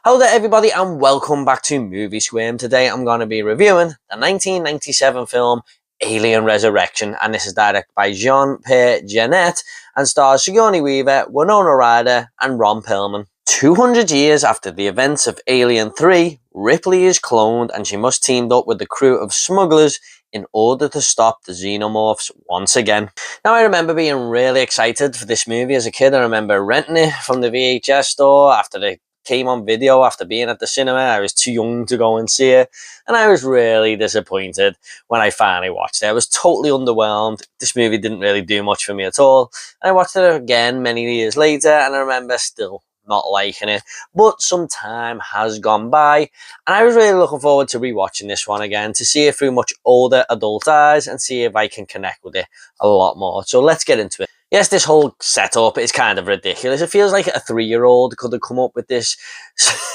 Hello there everybody and welcome back to Movie Squirm. Today I'm going to be reviewing the 1997 film Alien Resurrection, and this is directed by Jean-Pierre Jeunet and stars Sigourney Weaver, Winona Ryder and Ron Perlman. 200 years after the events of Alien 3, Ripley is cloned and she must team up with the crew of smugglers in order to stop the xenomorphs once again. Now, I remember being really excited for this movie as a kid. I remember renting it from the VHS store after it came on video after being at the cinema. I was too young to go and see it, and I was really disappointed when I finally watched it. I was totally underwhelmed. This movie didn't really do much for me at all. And I watched it again many years later, and I remember still not liking it, but some time has gone by, and I was really looking forward to rewatching this one again to see it through much older adult eyes and see if I can connect with it a lot more. So let's get into it. Yes, this whole setup is kind of ridiculous. It feels like a 3-year-old could have come up with this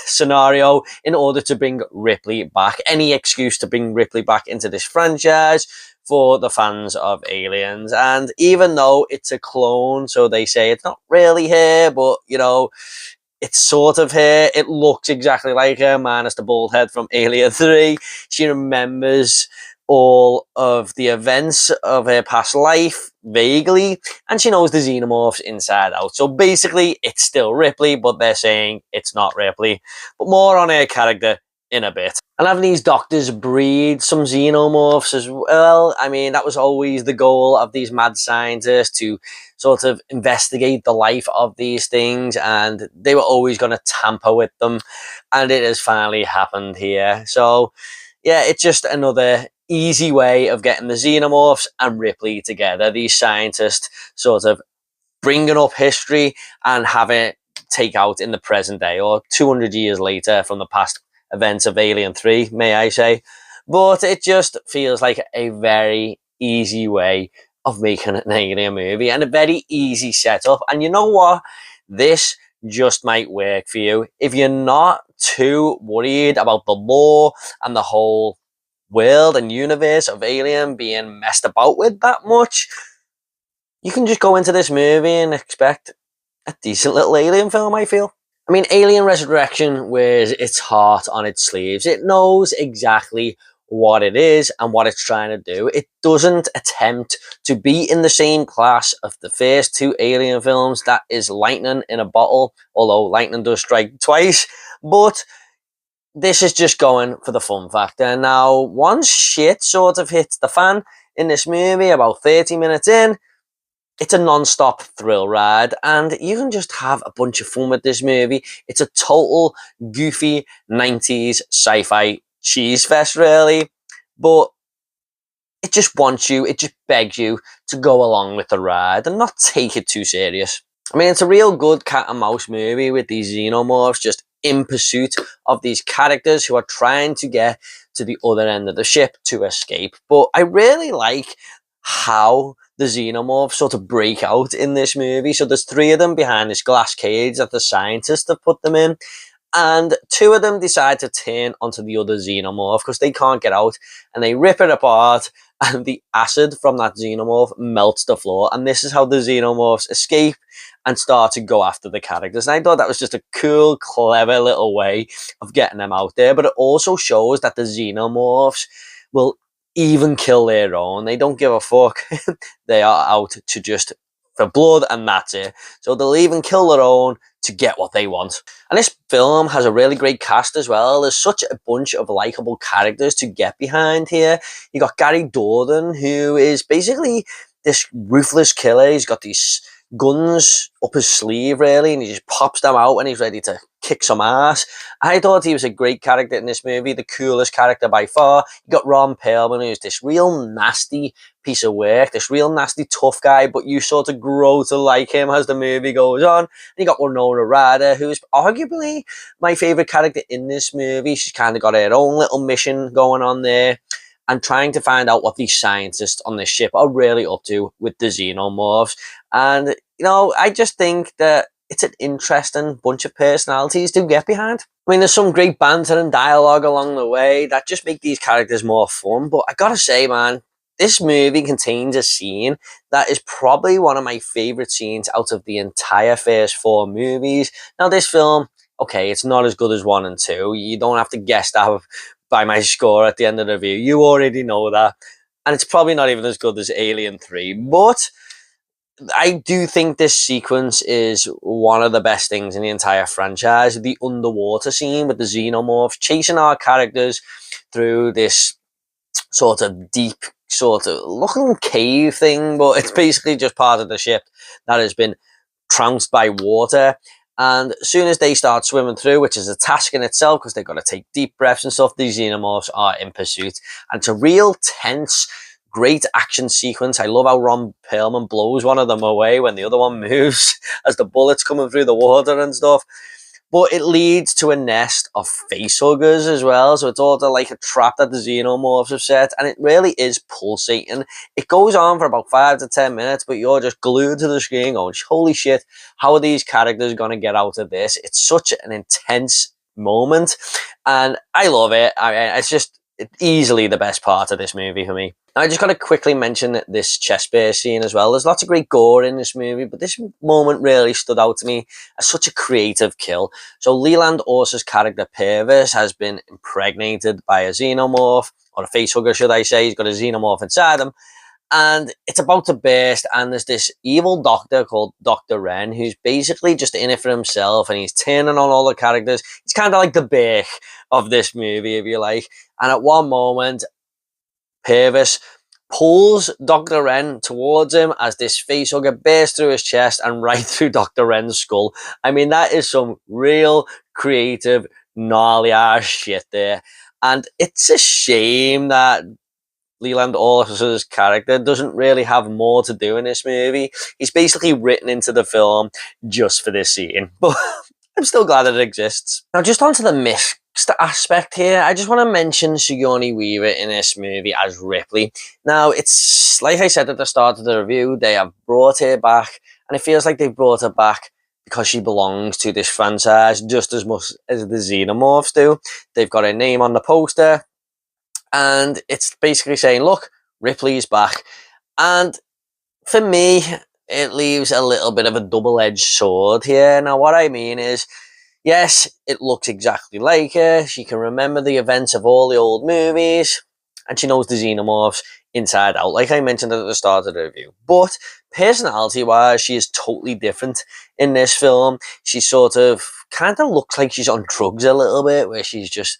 scenario in order to bring Ripley back. Any excuse to bring Ripley back into this franchise for the fans of Aliens. And even though it's a clone, so they say it's not really her, but, you know, it's sort of her. It looks exactly like her, minus the bald head from Alien 3. She remembers all of the events of her past life vaguely, and she knows the xenomorphs inside out. So basically, it's still Ripley, but they're saying it's not Ripley. But more on her character in a bit. And having these doctors breed some xenomorphs as well, I mean, that was always the goal of these mad scientists, to sort of investigate the life of these things, and they were always going to tamper with them, and it has finally happened here. So yeah, it's just another easy way of getting the xenomorphs and Ripley together. These scientists sort of bringing up history and having it take out in the present day, or 200 years later from the past events of Alien 3, may I say. But it just feels like a very easy way of making an Alien movie, and a very easy setup. And you know what? This just might work for you if you're not too worried about the lore and the whole world and universe of Alien being messed about with that much. You can just go into this movie and expect a decent little Alien film, I feel. I mean, Alien Resurrection wears its heart on its sleeves. It knows exactly what it is and what it's trying to do. It doesn't attempt to be in the same class of the first two Alien films. That is lightning in a bottle, although lightning does strike twice. But this is just going for the fun factor. Now, once shit sort of hits the fan in this movie, about 30 minutes in, it's a non-stop thrill ride, and you can just have a bunch of fun with this movie. It's a total goofy 90s sci-fi cheese fest, really, but it just wants you, it just begs you to go along with the ride and not take it too serious. I mean, it's a real good cat and mouse movie with these xenomorphs just in pursuit of these characters who are trying to get to the other end of the ship to escape. But I really like how the xenomorphs sort of break out in this movie. So there's 3 of them behind this glass cage that the scientists have put them in, and 2 of them decide to turn onto the other xenomorph because they can't get out, and they rip it apart, and the acid from that xenomorph melts the floor, and this is how the xenomorphs escape and start to go after the characters. And I thought that was just a cool, clever little way of getting them out there, but it also shows that the xenomorphs will even kill their own. They don't give a fuck. They are out to just for blood, and that's it. So they'll even kill their own to get what they want. And this film has a really great cast as well. There's such a bunch of likable characters to get behind here. You got Gary Dourdan, who is basically this ruthless killer. He's got these guns up his sleeve, really, and he just pops them out when he's ready to kick some ass. I thought he was a great character in this movie, the coolest character by far. You got Ron Perlman, who's this real nasty piece of work, this real nasty tough guy, but you sort of grow to like him as the movie goes on. And you got Winona Ryder, who's arguably my favourite character in this movie. She's kind of got her own little mission going on there, and trying to find out what these scientists on this ship are really up to with the xenomorphs. And, you know, I just think that it's an interesting bunch of personalities to get behind. I mean, there's some great banter and dialogue along the way that just make these characters more fun. But I gotta say, man, this movie contains a scene that is probably one of my favourite scenes out of the entire first 4 movies. Now, this film okay, it's not as good as 1 and 2. You don't have to guess that by my score at the end of the review. You already know that. And it's probably not even as good as Alien 3. But I do think this sequence is one of the best things in the entire franchise. The underwater scene with the xenomorphs chasing our characters through this sort of deep, sort of looking cave thing, but it's basically just part of the ship that has been trounced by water. And as soon as they start swimming through, which is a task in itself because they've got to take deep breaths and stuff, these xenomorphs are in pursuit. And it's a real tense, great action sequence. I love how Ron Perlman blows one of them away when the other one moves as the bullets coming through the water and stuff. But it leads to a nest of facehuggers as well. So it's all like a trap that the xenomorphs have set. And it really is pulsating. It goes on for about 5 to 10 minutes, but you're just glued to the screen going, holy shit, how are these characters going to get out of this? It's such an intense moment. And I love it. It's easily the best part of this movie for me. I just got to quickly mention this chest burst scene as well. There's lots of great gore in this movie, but this moment really stood out to me as such a creative kill. So Leland Orser's character Purvis has been impregnated by a xenomorph, or a facehugger should I say. He's got a xenomorph inside him. And it's about to burst, and there's this evil doctor called Dr. Wren who's basically just in it for himself, and he's turning on all the characters. He's kind of like the Bake of this movie, if you like. And at one moment, Purvis pulls Dr. Wren towards him as this facehugger bursts through his chest and right through Dr. Wren's skull. I mean, that is some real creative, gnarly ass shit there. And it's a shame that Leland Orser's character doesn't really have more to do in this movie. He's basically written into the film just for this scene. But I'm still glad it exists. Now, just onto the mixed aspect here, I just want to mention Sigourney Weaver in this movie as Ripley. Now, it's like I said at the start of the review, they have brought her back, and it feels like they've brought her back because she belongs to this franchise just as much as the Xenomorphs do. They've got her name on the poster, and it's basically saying, look, Ripley's back. And for me, it leaves a little bit of a double-edged sword here. Now, what I mean is, yes, it looks exactly like her. She can remember the events of all the old movies, and she knows the xenomorphs inside out, like I mentioned at the start of the review. But personality-wise, she is totally different in this film. She sort of kind of looks like she's on drugs a little bit, where she's just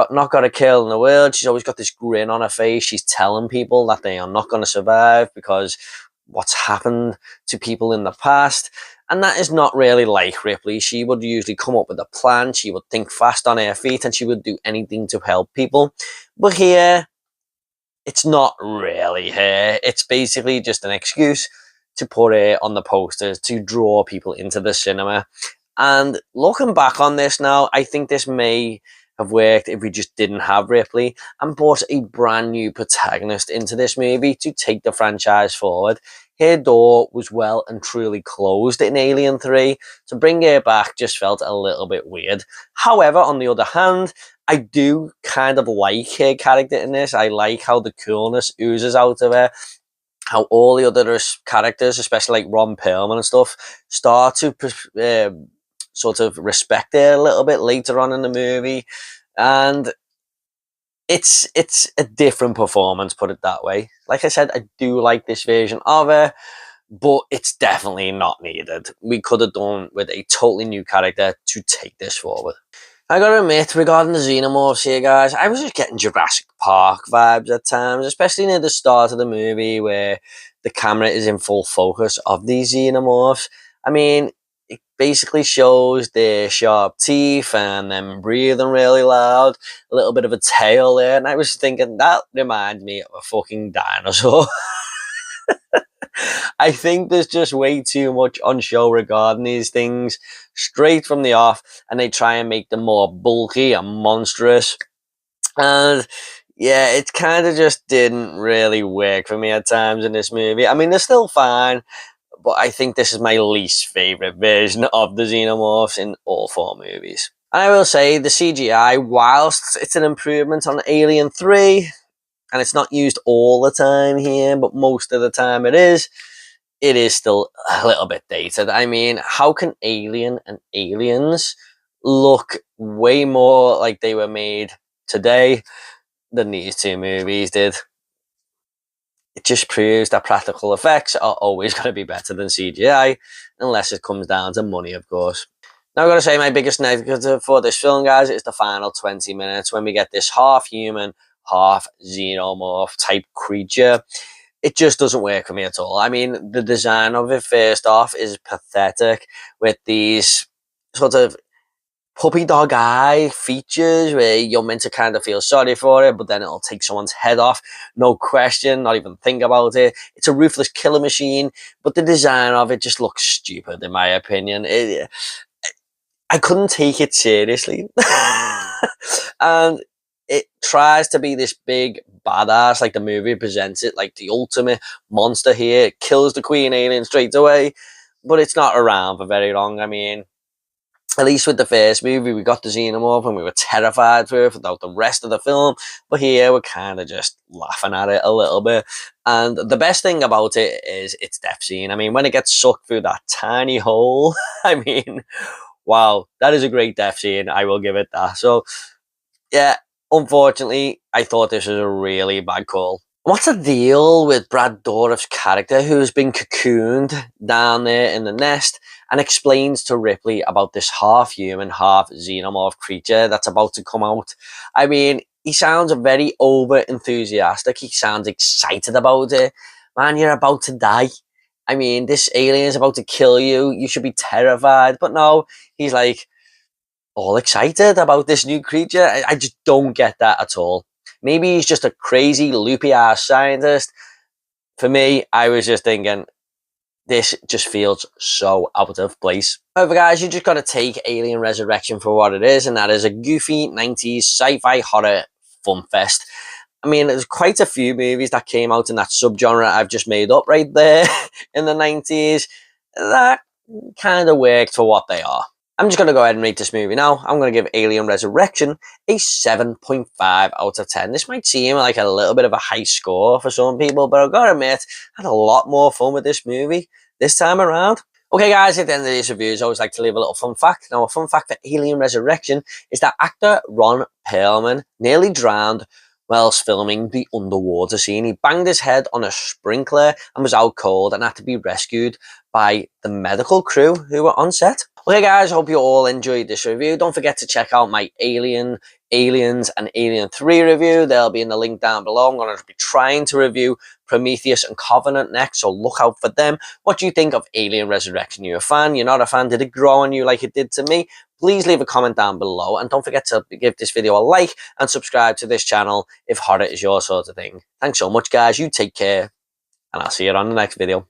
not got a kill in the world. She's always got this grin on her face. She's telling people that they are not going to survive because what's happened to people in the past. And that is not really like Ripley. She would usually come up with a plan. She would think fast on her feet, and she would do anything to help people. But here, it's not really her. It's basically just an excuse to put her on the posters to draw people into the cinema. And looking back on this now, I think this may have worked if we just didn't have Ripley and brought a brand new protagonist into this movie to take the franchise forward. Her door was well and truly closed in Alien 3. To bring her back just felt a little bit weird. However, on the other hand, I do kind of like her character in this. I like how the coolness oozes out of her. How all the other characters, especially like Ron Perlman and stuff, start to sort of respect her a little bit later on in the movie. And it's a different performance, put it that way. Like I said, I do like this version of her, but it's definitely not needed. We could have done with a totally new character to take this forward. I gotta admit, regarding the xenomorphs here, guys, I was just getting Jurassic Park vibes at times, especially near the start of the movie where the camera is in full focus of these xenomorphs. I mean, it basically shows their sharp teeth and them breathing really loud, a little bit of a tail there, and I was thinking, that reminds me of a fucking dinosaur. I think there's just way too much on show regarding these things straight from the off, and they try and make them more bulky and monstrous. And yeah, it kind of just didn't really work for me at times in this movie. I mean, they're still fine, but I think this is my least favorite version of the xenomorphs in all 4 movies. And I will say, the CGI, whilst it's an improvement on Alien 3, and it's not used all the time here, but most of the time it is still a little bit dated. I mean, how can Alien and Aliens look way more like they were made today than these two movies did. It just proves that practical effects are always going to be better than CGI, unless it comes down to money, of course. Now, I've got to say, my biggest negative for this film, guys, is the final 20 minutes when we get this half human, half xenomorph type creature. It just doesn't work for me at all. I mean, the design of it, first off, is pathetic with these sort of puppy dog eye features where you're meant to kind of feel sorry for it, but then it'll take someone's head off, no question, not even think about it. It's a ruthless killer machine, but the design of it just looks stupid, in my opinion. I couldn't take it seriously. And it tries to be this big badass, like the movie presents it, like the ultimate monster here. It kills the queen alien straight away, but it's not around for very long. I mean, at least with the first movie, we got the xenomorph and we were terrified for it throughout the rest of the film. But here, we're kind of just laughing at it a little bit. And the best thing about it is its death scene. I mean, when it gets sucked through that tiny hole, I mean, wow, that is a great death scene. I will give it that. So, yeah, unfortunately, I thought this was a really bad call. What's the deal with Brad Dourif's character, who's been cocooned down there in the nest, and explains to Ripley about this half human, half xenomorph creature that's about to come out? I mean, he sounds very over enthusiastic. He sounds excited about it. Man, you're about to die. I mean, this alien is about to kill you. You should be terrified. But no, he's like all excited about this new creature. I just don't get that at all. Maybe he's just a crazy, loopy-ass scientist. For me, I was just thinking, this just feels so out of place. However, guys, you just got to take Alien Resurrection for what it is, and that is a goofy 90s sci-fi horror fun fest. I mean, there's quite a few movies that came out in that subgenre I've just made up right there in the 90s. That kind of worked for what they are. I'm just going to go ahead and rate this movie now. I'm going to give Alien Resurrection a 7.5 out of 10. This might seem like a little bit of a high score for some people, but I've got to admit, I had a lot more fun with this movie this time around. Okay, guys, at the end of these reviews, I always like to leave a little fun fact. Now, a fun fact for Alien Resurrection is that actor Ron Perlman nearly drowned whilst filming the underwater scene. He banged his head on a sprinkler and was out cold and had to be rescued by the medical crew who were on set. Okay, guys, I hope you all enjoyed this review. Don't forget to check out my Aliens, and Alien 3 review. They'll be in the link down below. I'm going to be trying to review Prometheus and Covenant next, so look out for them. What do you think of Alien Resurrection? You're a fan? You're not a fan? Did it grow on you like it did to me? Please leave a comment down below, and don't forget to give this video a like and subscribe to this channel if horror is your sort of thing. Thanks so much, guys. You take care, and I'll see you on the next video.